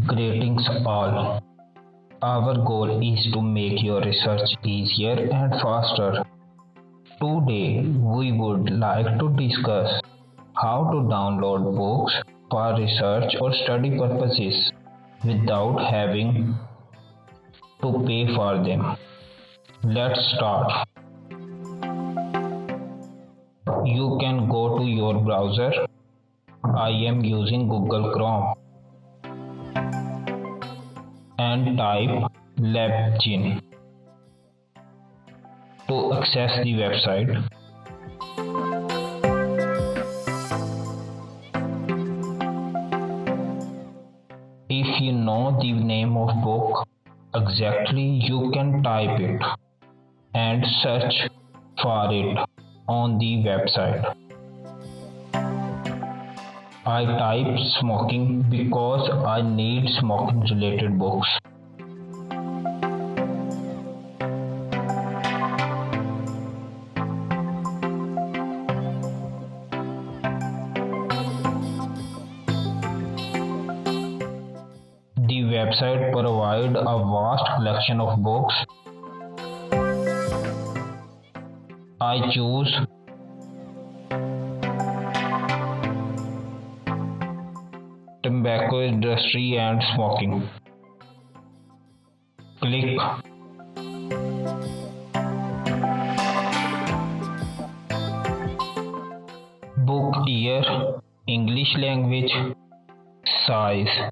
Greetings all. Our goal is to make your research easier and faster. Today, we would like to discuss how to download books for research or study purposes without having to pay for them. Let's start. You can go to your browser. I am using Google Chrome and type LabGen to access the website. If you know the name of book exactly, you can type it and search for it on the website. I type smoking because I need smoking related books. The website provides a vast collection of books. I choose tobacco industry and smoking. Click. Book year, English language, size.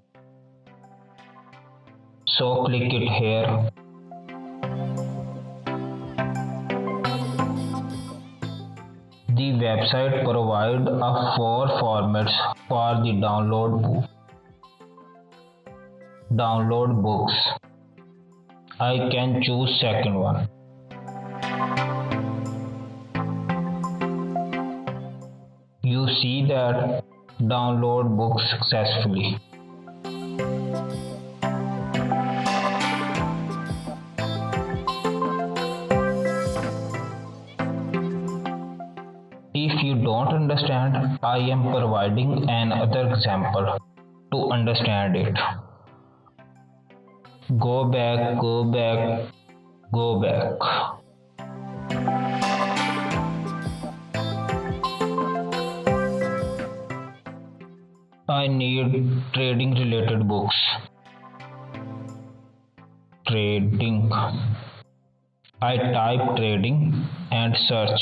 So click it here. The website provides four formats for the download books. I can choose second one. You see that download books successfully. If you don't understand, I am providing another example to understand it. Go back, go back, go back. I need trading related books. Trading. I type trading and search.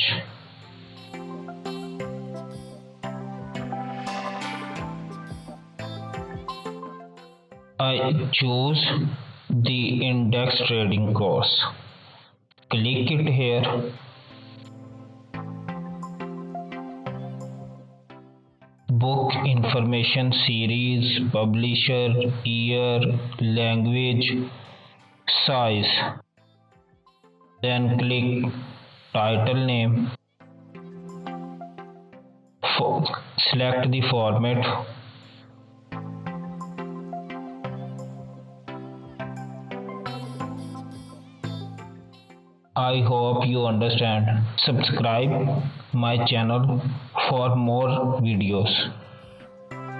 I choose the index trading course. Click it here. Book information, series, publisher, year, language, size. Then click title name. Select the format. I hope you understand. Subscribe my channel for more videos.